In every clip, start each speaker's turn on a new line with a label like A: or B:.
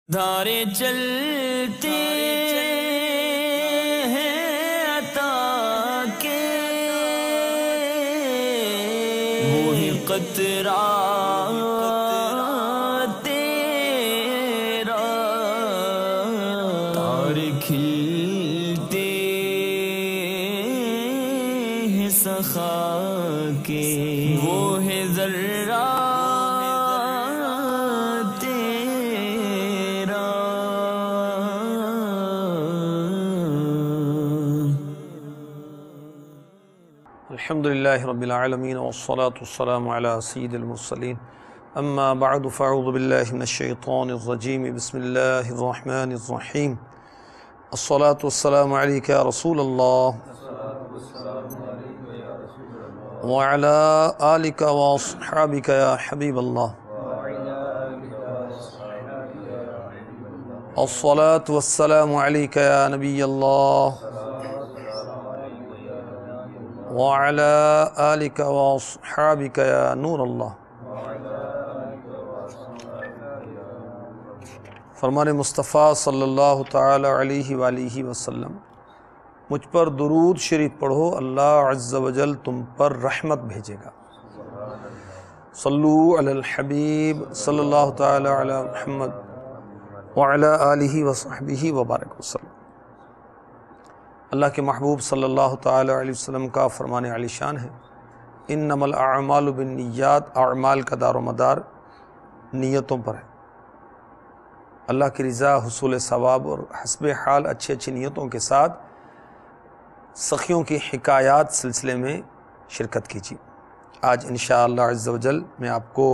A: دھارے چلتے ہیں عطا کے وہی قطرہ تیرا تار کھلتے ہیں سخا کے وہ ہے ذرہ
B: الحمد لله رب العالمين والصلاة والسلام على سيد المرسلين أما بعد فأعوذ بالله من الشيطان الرجيم بسم الله الرحمن الرحيم الصلاة والسلام عليك يا رسول الله وعلى آلك وأصحابك يا حبيب الله الصلاة والسلام عليك يا نبي الله وعلى آلك وأصحابك يا نور اللہ۔ فرمان مصطفیٰ صلی اللہ تعالی علیہ وآلہ وسلم، مجھ پر درود شریف پڑھو، اللہ عز و جل تم پر رحمت بھیجے گا۔ صلو علی الحبیب صلی اللہ تعالی علی محمد وعلی آلہ وصحبہ وبارک وسلم۔ اللہ کے محبوب صلی اللہ تعالی علیہ وسلم کا فرمان علی شان ہے، انما الاعمال بالنیات، اعمال کا دار و مدار نیتوں پر ہے۔ اللہ کی رضا، حصول ثواب اور حسب حال اچھی اچھی نیتوں کے ساتھ سخیوں کی حکایات سلسلے میں شرکت کیجیے۔ آج انشاءاللہ عز و جل میں آپ کو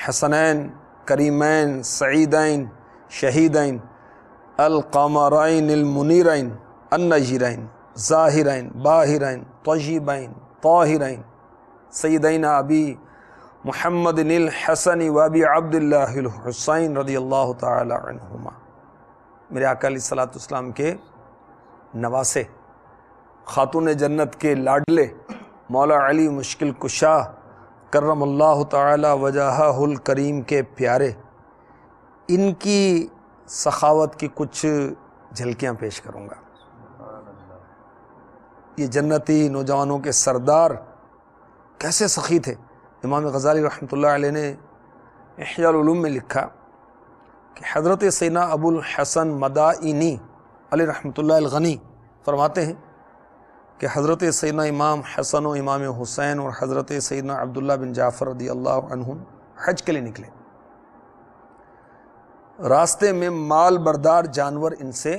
B: حسنین، کریمین، سعیدین، شہیدین، القمرین المنیرین، النجیرین، ظاہرین، باہرین، طیبین، طاہرین، سیدین ابی محمد الحسن و ابی عبداللہ الحسین رضی اللہ تعالی عنہما، میرے آقا علیہ الصلوۃ والسلام کے نواسے، خاتون جنت کے لاڈلے، مولا علی مشکل کشا کرم اللہ تعالی وجہہ الکریم کے پیارے، ان کی سخاوت کی کچھ جھلکیاں پیش کروں گا۔ یہ جنتی نوجوانوں کے سردار کیسے سخی تھے۔ امام غزالی رحمۃ اللہ علیہ نے احیاء العلوم میں لکھا کہ حضرت سیدنا ابو الحسن مدائنی علیہ رحمۃ اللہ الغنی فرماتے ہیں کہ حضرت سیدنا امام حسن و امام حسین اور حضرت سیدنا عبداللہ بن جعفر رضی اللہ عنہم حج کے لیے نکلے، راستے میں مال بردار جانور ان سے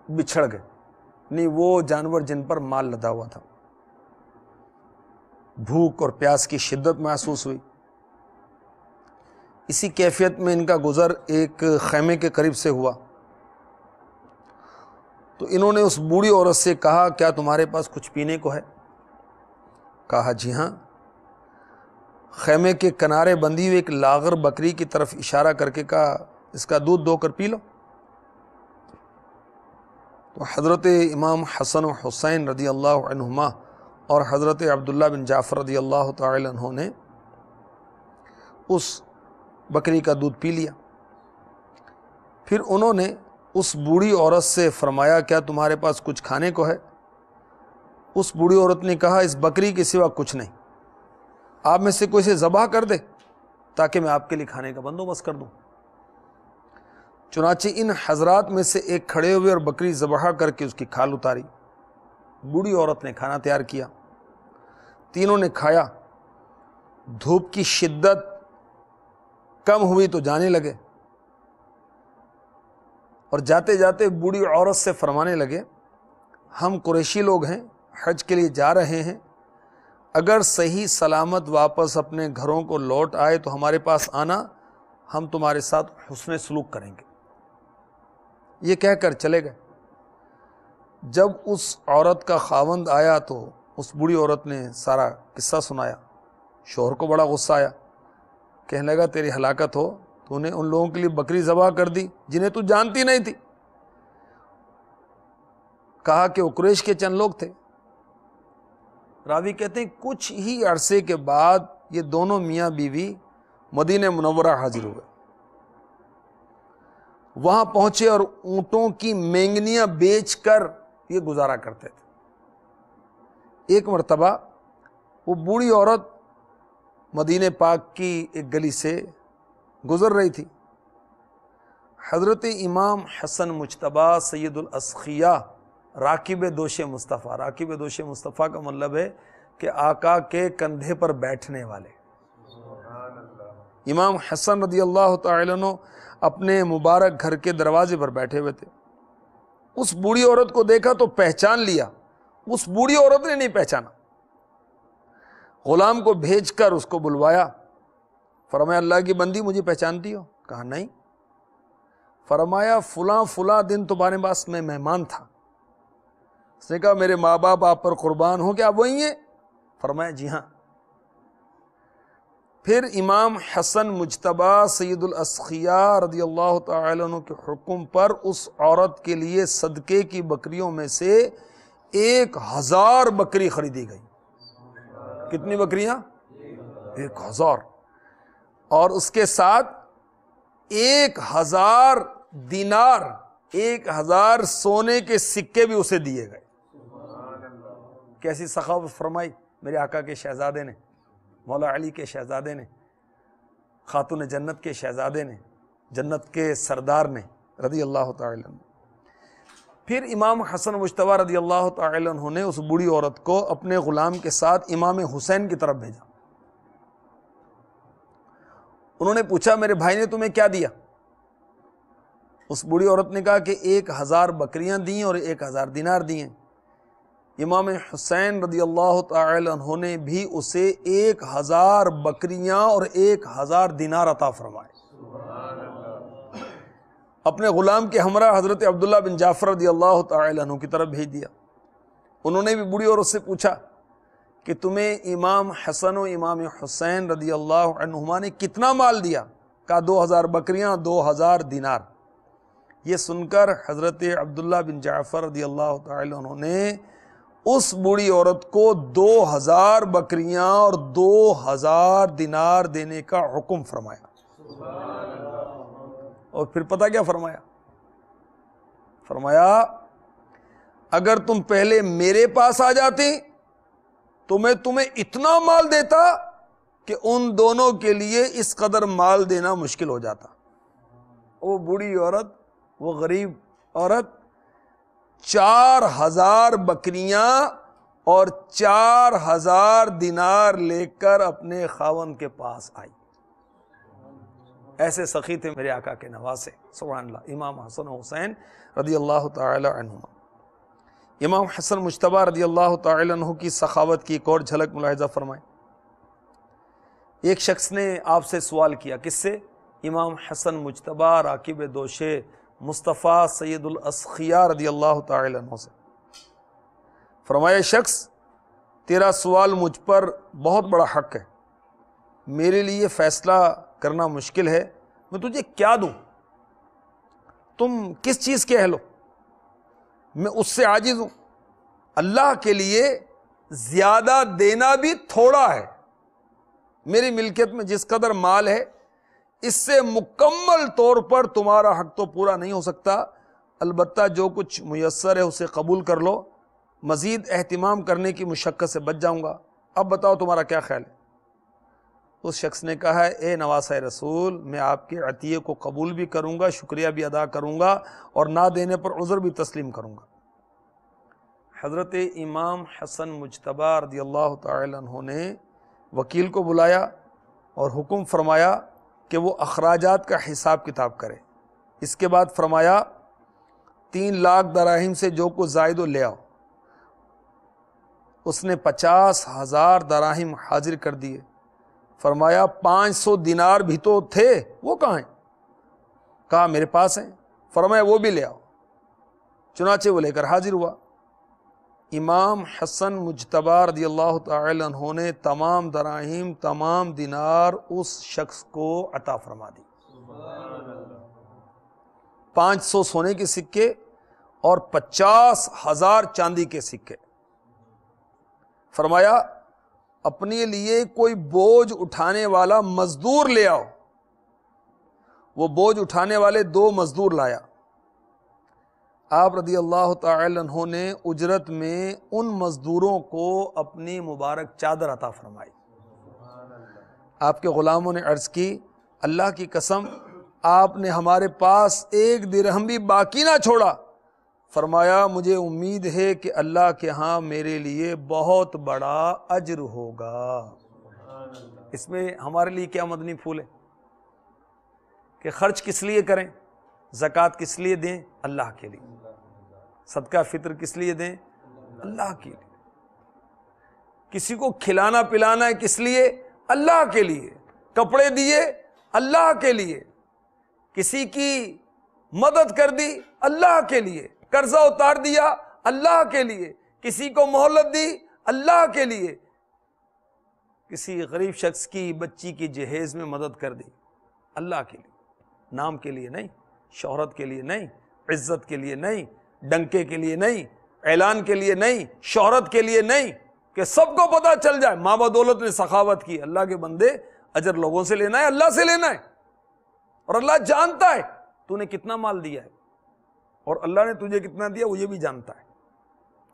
B: بچھڑ گئے، نہیں وہ جانور جن پر مال لدا ہوا تھا۔ بھوک اور پیاس کی شدت محسوس ہوئی۔ اسی کیفیت میں ان کا گزر ایک خیمے کے قریب سے ہوا تو انہوں نے اس بوڑھی عورت سے کہا، کیا تمہارے پاس کچھ پینے کو ہے؟ کہا جی ہاں۔ خیمے کے کنارے بندھی ہوئی ایک لاغر بکری کی طرف اشارہ کر کے کہا، اس کا دودھ دو کر پی لو۔ تو حضرت امام حسن و حسین رضی اللہ عنہما اور حضرت عبداللہ بن جعفر رضی اللہ تعالی عنہ نے اس بکری کا دودھ پی لیا۔ پھر انہوں نے اس بوڑھی عورت سے فرمایا، کیا تمہارے پاس کچھ کھانے کو ہے؟ اس بوڑھی عورت نے کہا، اس بکری کے سوا کچھ نہیں، آپ میں سے کوئی سے ذبح کر دے تاکہ میں آپ کے لیے کھانے کا بندوبست کر دوں۔ چنانچہ ان حضرات میں سے ایک کھڑے ہوئے اور بکری ذبح کر کے اس کی کھال اتاری۔ بوڑھی عورت نے کھانا تیار کیا، تینوں نے کھایا۔ دھوپ کی شدت کم ہوئی تو جانے لگے، اور جاتے جاتے بوڑھی عورت سے فرمانے لگے، ہم قریشی لوگ ہیں، حج کے لیے جا رہے ہیں، اگر صحیح سلامت واپس اپنے گھروں کو لوٹ آئے تو ہمارے پاس آنا، ہم تمہارے ساتھ حسن سلوک کریں گے۔ یہ کہہ کر چلے گئے۔ جب اس عورت کا خاوند آیا تو اس بوڑھی عورت نے سارا قصہ سنایا۔ شوہر کو بڑا غصہ آیا، کہنے لگا تیری ہلاکت ہو، تو نے ان لوگوں کے لیے بکری ذبح کر دی جنہیں تو جانتی نہیں تھی۔ کہا کہ وہ قریش کے چند لوگ تھے۔ راوی کہتے ہیں کچھ ہی عرصے کے بعد یہ دونوں میاں بیوی مدینہ منورہ حاضر ہوئے۔ وہاں پہنچے اور اونٹوں کی مینگنیاں بیچ کر یہ گزارا کرتے تھے۔ ایک مرتبہ وہ بوڑھی عورت مدینہ پاک کی ایک گلی سے گزر رہی تھی۔ حضرت امام حسن مجتبیٰ سید الاسخیاء راکب دوش مصطفیٰ، راکب دوش مصطفیٰ کا مطلب ہے کہ آقا کے کندھے پر بیٹھنے والے، امام حسن رضی اللہ تعالی عنہ اپنے مبارک گھر کے دروازے پر بیٹھے ہوئے تھے۔ اس بوڑھی عورت کو دیکھا تو پہچان لیا، اس بوڑھی عورت نے نہیں پہچانا، غلام کو بھیج کر اس کو بلوایا، فرمایا اللہ کی بندی مجھے پہچانتی ہو؟ کہا نہیں۔ فرمایا فلاں فلاں دن تمہارے پاس میں مہمان تھا۔ اس نے کہا میرے ماں باپ آپ پر قربان ہو، کیا آپ وہی ہیں؟ فرمایا جی ہاں۔ پھر امام حسن مجتبیٰ سید الاسخیاء رضی اللہ تعالی عنہ کے حکم پر اس عورت کے لیے صدقے کی بکریوں میں سے 1000 بکری خریدی گئی۔ کتنی بکریاں؟ 1000، اور اس کے ساتھ 1000 دینار، 1000 سونے کے سکے بھی اسے دیے گئے۔ کیسی سخاوت فرمائی میرے آقا کے شہزادے نے، مولا علی کے شہزادے نے، خاتون جنت کے شہزادے نے، جنت کے سردار نے رضی اللہ تعالی عنہ۔ پھر امام حسن مجتبیٰ رضی اللہ تعالی عنہ نے اس بوڑھی عورت کو اپنے غلام کے ساتھ امام حسین کی طرف بھیجا۔ انہوں نے پوچھا میرے بھائی نے تمہیں کیا دیا؟ اس بوڑھی عورت نے کہا کہ 1000 بکریاں دیں اور 1000 دینار دیے۔ امام حسین رضی اللہ تعالی عنہ نے بھی اسے 1000 بکریاں اور 1000 دینار عطا فرمائے۔ اپنے غلام کے ہمراہ حضرت عبداللہ بن جعفر رضی اللہ تعالی عنہ کی طرف بھیج دیا۔ انہوں نے بھی بوڑھی عورت سے پوچھا کہ تمہیں امام حسن و امام حسین رضی اللہ عنہما نے کتنا مال دیا؟ کہا 2000 بکریاں 2000 دینار۔ یہ سن کر حضرت عبداللہ بن جعفر رضی اللہ تعالی عنہ نے اس بوڑھی عورت کو 2000 بکریاں اور 2000 دینار دینے کا حکم فرمایا۔ اور پھر پتہ کیا فرمایا؟ فرمایا اگر تم پہلے میرے پاس آ جاتے تو میں تمہیں اتنا مال دیتا کہ ان دونوں کے لیے اس قدر مال دینا مشکل ہو جاتا۔ وہ بوڑھی عورت، وہ غریب عورت 4000 بکریاں اور 4000 دینار لے کر اپنے خاوند کے پاس آئی۔ ایسے سخی تھے میرے آقا کے نواسے، سبحان اللہ، امام حسن و حسین رضی اللہ تعالی عنہما۔ امام حسن مجتبیٰ رضی اللہ تعالی عنہ کی سخاوت کی ایک اور جھلک ملاحظہ فرمائیں۔ ایک شخص نے آپ سے سوال کیا، کس سے؟ امام حسن مجتبیٰ راکب دوش مصطفیٰ سید الاسخیاء رضی اللہ تعالی عنہ سے۔ فرمایا شخص تیرا سوال مجھ پر بہت بڑا حق ہے، میرے لیے فیصلہ کرنا مشکل ہے، میں تجھے کیا دوں؟ تم کس چیز کے اہل ہو؟ میں اس سے عاجز ہوں۔ اللہ کے لیے زیادہ دینا بھی تھوڑا ہے۔ میری ملکیت میں جس قدر مال ہے اس سے مکمل طور پر تمہارا حق تو پورا نہیں ہو سکتا، البتہ جو کچھ میسر ہے اسے قبول کر لو، مزید اہتمام کرنے کی مشقت سے بچ جاؤں گا۔ اب بتاؤ تمہارا کیا خیال ہے؟ اس شخص نے کہا اے نواسہ رسول، میں آپ کے عطیے کو قبول بھی کروں گا، شکریہ بھی ادا کروں گا، اور نہ دینے پر عذر بھی تسلیم کروں گا۔ حضرت امام حسن مجتبیٰ رضی اللہ تعالی عنہ نے وکیل کو بلایا اور حکم فرمایا کہ وہ اخراجات کا حساب کتاب کرے۔ اس کے بعد فرمایا 3 لاکھ دراہم سے جو کچھ زائد ہو لے آؤ۔ اس نے 50,000 دراہم حاضر کر دیے۔ فرمایا 500 دینار بھی تو تھے، وہ کہاں ہیں؟ کہا میرے پاس ہیں۔ فرمایا وہ بھی لے آؤ۔ چنانچہ وہ لے کر حاضر ہوا۔ امام حسن مجتبیٰ رضی اللہ تعالی عنہ نے تمام دراہم، تمام دینار اس شخص کو عطا فرما دی۔ 500 سونے کے سکے اور 50,000 چاندی کے سکے۔ فرمایا اپنے لیے کوئی بوجھ اٹھانے والا مزدور لے آؤ، وہ بوجھ اٹھانے والے 2 مزدور لایا۔ آپ رضی اللہ تعالی عنہ نے اجرت میں ان مزدوروں کو اپنی مبارک چادر عطا فرمائی۔ آپ کے غلاموں نے عرض کی اللہ کی قسم آپ نے ہمارے پاس 1 درہم بھی باقی نہ چھوڑا۔ فرمایا مجھے امید ہے کہ اللہ کے ہاں میرے لیے بہت بڑا اجر ہوگا۔ اس میں ہمارے لیے کیا مدنی پھول ہے کہ خرچ کس لیے کریں؟ زکوٰۃ کس لیے دیں؟ اللہ کے لیے۔ صدقہ فطر کس لیے دیں؟ اللہ کے لیے۔ کسی کو کھلانا پلانا ہے کس لیے؟ اللہ کے لیے۔ کپڑے دیے اللہ کے لیے، کسی کی مدد کر دی اللہ کے لیے، قرضہ اتار دیا اللہ کے لیے، کسی کو مہلت دی اللہ کے لیے، کسی غریب شخص کی بچی کی جہیز میں مدد کر دی اللہ کے لیے۔ نام کے لیے نہیں، شہرت کے لیے نہیں، عزت کے لیے نہیں، ڈنکے کے لیے نہیں، اعلان کے لیے نہیں، شہرت کے لیے نہیں کہ سب کو پتہ چل جائے ماں بدولت نے سخاوت کی۔ اللہ کے بندے اجر لوگوں سے لینا ہے، اللہ سے لینا ہے، اور اللہ جانتا ہے تو نے کتنا مال دیا ہے، اور اللہ نے تجھے کتنا دیا وہ یہ بھی جانتا ہے،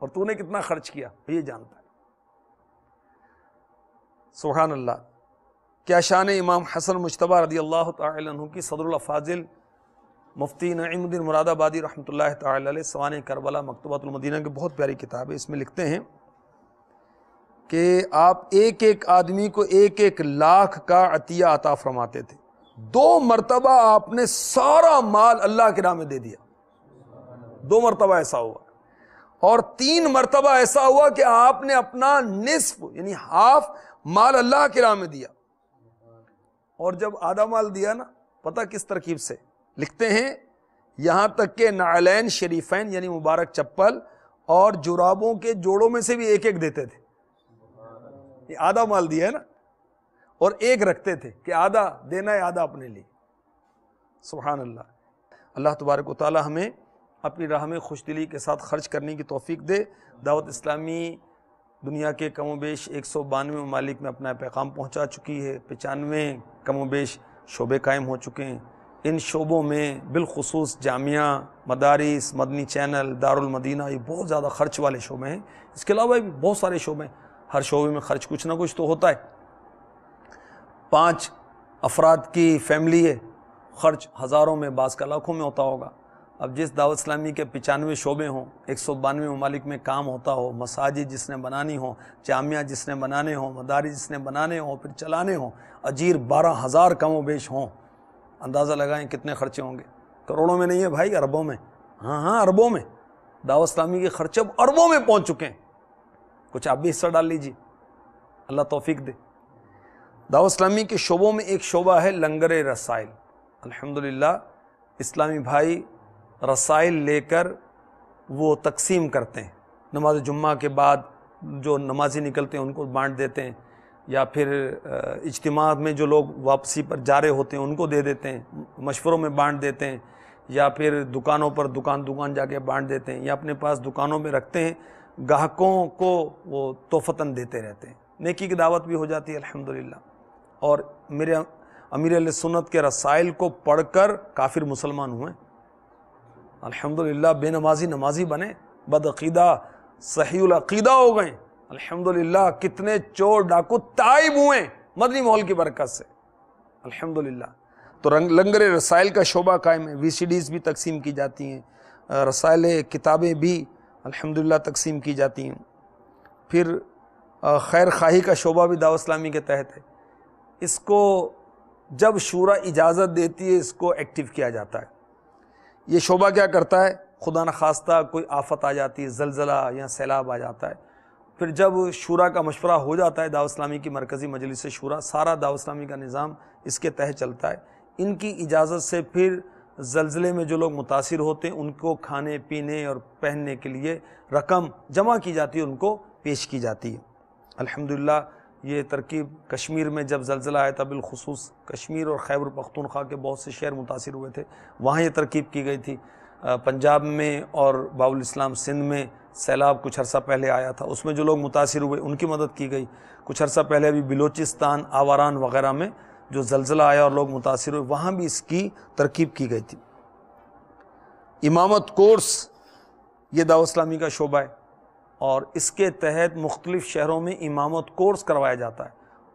B: اور تو نے کتنا خرچ کیا وہ یہ جانتا ہے۔ سبحان اللہ۔ کیا شان امام حسن مجتبیٰ رضی اللہ تعالی عنہ کی صدر الافاضل مفتی نعیم الدین مراد آبادی رحمۃ اللہ تعالی علیہ سوانح کربلا مکتوبات المدینہ کی بہت پیاری کتاب ہے۔ اس میں لکھتے ہیں کہ آپ ایک ایک آدمی کو 1-1 لاکھ کا عطیہ عطا فرماتے تھے۔ 2 مرتبہ آپ نے سارا مال اللہ کی راہ میں دے دیا، 2 مرتبہ ایسا ہوا، اور 3 مرتبہ ایسا ہوا کہ آپ نے اپنا نصف یعنی ہاف مال اللہ کی راہ میں دیا۔ اور جب آدھا مال دیا نا، پتہ کس ترکیب سے؟ لکھتے ہیں یہاں تک کہ نعلین شریفین یعنی مبارک چپل اور جرابوں کے جوڑوں میں سے بھی 1-1 دیتے تھے۔ یہ آدھا مال دیا ہے نا، اور 1 رکھتے تھے کہ آدھا دینا ہے، آدھا اپنے لیے۔ سبحان اللہ۔ اللہ تبارک و تعالی ہمیں اپنی راہ میں خوش دلی کے ساتھ خرچ کرنے کی توفیق دے۔ دعوت اسلامی دنیا کے کم و بیش 192 ممالک میں اپنا پیغام پہنچا چکی ہے، 95 کم و بیش شعبے قائم ہو چکے ہیں۔ ان شعبوں میں بالخصوص جامعہ، مدارس، مدنی چینل، دارالمدینہ، یہ بہت زیادہ خرچ والے شعبے ہیں۔ اس کے علاوہ بھی بہت سارے شعبے ہیں، ہر شعبے میں خرچ کچھ نہ کچھ تو ہوتا ہے۔ 5 افراد کی فیملی ہے، خرچ ہزاروں میں، بعض کا لاکھوں میں ہوتا ہوگا۔ اب جس دعوت اسلامی کے 95 شعبے ہوں، 192 ممالک میں کام ہوتا ہو، مساجد جس نے بنانی ہو، جامعہ جس نے بنانے ہوں، مدارس جس نے بنانے ہوں، پھر چلانے ہوں، اجیر 12,000 کم و بیش ہوں، اندازہ لگائیں کتنے خرچے ہوں گے۔ کروڑوں میں نہیں ہے بھائی، اربوں میں۔ ہاں اربوں میں۔ دعوت اسلامی کے خرچے اب اربوں میں پہنچ چکے ہیں۔ کچھ آپ بھی حصہ ڈال لیجیے، اللہ توفیق دے۔ دعوت اسلامی کے شعبوں میں ایک شعبہ ہے لنگر رسائل۔ الحمدللہ اسلامی بھائی رسائل لے کر وہ تقسیم کرتے ہیں، نماز جمعہ کے بعد جو نمازی نکلتے ہیں ان کو بانٹ دیتے ہیں، یا پھر اجتماع میں جو لوگ واپسی پر جا رہے ہوتے ہیں ان کو دے دیتے ہیں، مشوروں میں بانٹ دیتے ہیں، یا پھر دکانوں پر دکان جا کے بانٹ دیتے ہیں، یا اپنے پاس دکانوں میں رکھتے ہیں، گاہکوں کو وہ تحفتاً دیتے رہتے ہیں۔ نیکی کی دعوت بھی ہو جاتی ہے الحمدللہ۔ اور میرے امیر اہل سنت کے رسائل کو پڑھ کر کافر مسلمان ہوئے الحمدللہ، بے نمازی نمازی بنے، بدعقیدہ صحیح العقیدہ ہو گئے الحمدللہ، کتنے چور ڈاکو تائب ہوئے مدنی ماحول کی برکت سے الحمدللہ۔ تو لنگر رسائل کا شعبہ قائم ہے، VCDs بھی تقسیم کی جاتی ہیں، رسائل کتابیں بھی الحمدللہ تقسیم کی جاتی ہیں۔ پھر خیر خواہی کا شعبہ بھی دعوت اسلامی کے تحت ہے، اس کو جب شورا اجازت دیتی ہے اس کو ایکٹیو کیا جاتا ہے۔ یہ شعبہ کیا کرتا ہے؟ خدا نخواستہ کوئی آفت آ جاتی ہے، زلزلہ یا سیلاب آ جاتا ہے، پھر جب شورا کا مشورہ ہو جاتا ہے، دعوت اسلامی کی مرکزی مجلس شورا، سارا دعوت اسلامی کا نظام اس کے تحت چلتا ہے۔ ان کی اجازت سے پھر زلزلے میں جو لوگ متاثر ہوتے ہیں ان کو کھانے پینے اور پہننے کے لیے رقم جمع کی جاتی ہے، ان کو پیش کی جاتی ہے الحمدللہ۔ یہ ترکیب کشمیر میں جب زلزلہ آیا تھا، بالخصوص کشمیر اور خیبر پختونخوا کے بہت سے شہر متاثر ہوئے تھے، وہاں یہ ترکیب کی گئی تھی۔ پنجاب میں اور باب الاسلام سندھ میں سیلاب کچھ عرصہ پہلے آیا تھا، اس میں جو لوگ متاثر ہوئے ان کی مدد کی گئی۔ کچھ عرصہ پہلے ابھی بلوچستان، آواران وغیرہ میں جو زلزلہ آیا اور لوگ متاثر ہوئے، وہاں بھی اس کی ترکیب کی گئی تھی۔ امامت کورس یہ دعوت اسلامی کا شعبہ ہے، اور اس کے تحت مختلف شہروں میں امامت کورس کروایا جاتا ہے،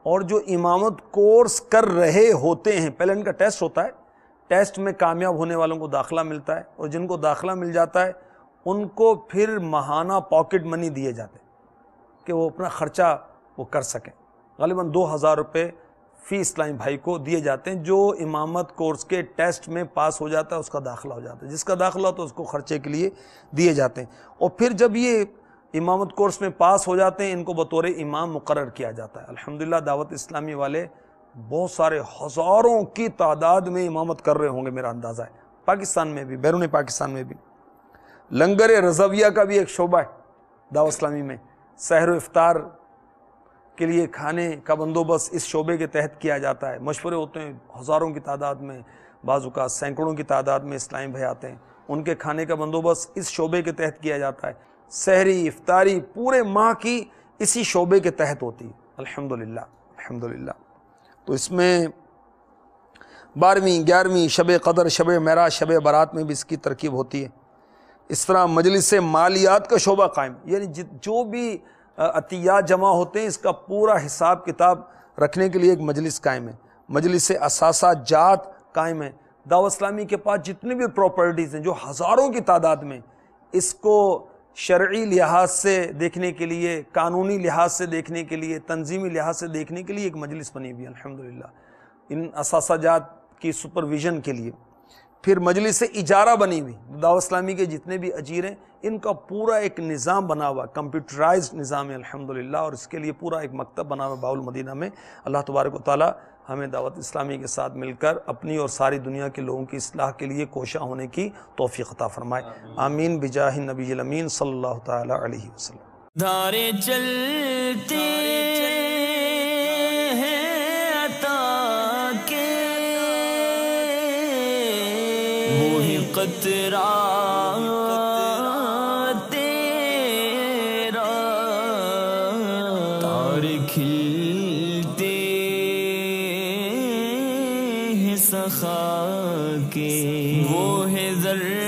B: اور جو امامت کورس کر رہے ہوتے ہیں پہلے ان کا ٹیسٹ ہوتا ہے، ٹیسٹ میں کامیاب ہونے والوں کو داخلہ ملتا ہے، اور جن کو داخلہ مل جاتا ہے ان کو پھر ماہانہ پاکٹ منی دیے جاتے ہیں کہ وہ اپنا خرچہ وہ کر سکیں۔ غالباً 2000 روپے فی اسلامی بھائی کو دیے جاتے ہیں، جو امامت کورس کے ٹیسٹ میں پاس ہو جاتا ہے اس کا داخلہ ہو جاتا ہے، جس کا داخلہ ہوتا ہے اس کو خرچے کے لیے دیے جاتے ہیں، اور پھر جب یہ امامت کورس میں پاس ہو جاتے ہیں ان کو بطور امام مقرر کیا جاتا ہے۔ الحمدللہ دعوت اسلامی والے بہت سارے ہزاروں کی تعداد میں امامت کر رہے ہوں گے، میرا اندازہ ہے، پاکستان میں بھی، بیرون پاکستان میں بھی۔ لنگر رضویہ کا بھی ایک شعبہ ہے دعوت اسلامی میں، سحر و افطار کے لیے کھانے کا بندوبست اس شعبے کے تحت کیا جاتا ہے، مشورے ہوتے ہیں ہزاروں کی تعداد میں، بعض اوقات سینکڑوں کی تعداد میں اسلامی بھائی آتے ہیں، ان کے کھانے کا بندوبست اس شعبے کے تحت کیا جاتا ہے، سحری افطاری پورے ماہ کی اسی شعبے کے تحت ہوتی ہے۔ الحمدللہ الحمدللہ۔ تو اس میں 12ویں 11ویں شب قدر، شب معراج، شب برات میں بھی اس کی ترکیب ہوتی ہے۔ اس طرح مجلس مالیات کا شعبہ قائم، یعنی جو بھی عطیات جمع ہوتے ہیں اس کا پورا حساب کتاب رکھنے کے لیے ایک مجلس قائم ہے۔ مجلس اثاثہ جات قائم ہے۔ دعوت اسلامی کے پاس جتنی بھی پراپرٹیز ہیں جو ہزاروں کی تعداد میں، اس کو شرعی لحاظ سے دیکھنے کے لیے، قانونی لحاظ سے دیکھنے کے لیے، تنظیمی لحاظ سے دیکھنے کے لیے ایک مجلس بنی ہوئی ہے الحمدللہ، ان اثاثہ جات کی سپرویژن کے لیے۔ پھر مجلس اجارہ بنی ہوئی، دعوت اسلامی کے جتنے بھی اجیر ہیں ان کا پورا ایک نظام بنا ہوا، کمپیوٹرائزڈ نظام ہے الحمدللہ، اور اس کے لیے پورا ایک مکتب بنا ہوا باول مدینہ میں۔ اللہ تبارک و تعالی ہمیں دعوت اسلامی کے ساتھ مل کر اپنی اور ساری دنیا کے لوگوں کی اصلاح کے لیے کوشاں ہونے کی توفیق عطا فرمائے، آمین بجاہ النبی الامین صلی اللہ تعالی علیہ وسلم۔
A: دھارے چلتے ہیں عطا کے، وہی قطرہ تیرا، تارے کھلتے ہیں سخا کے، وہ ہے ذرہ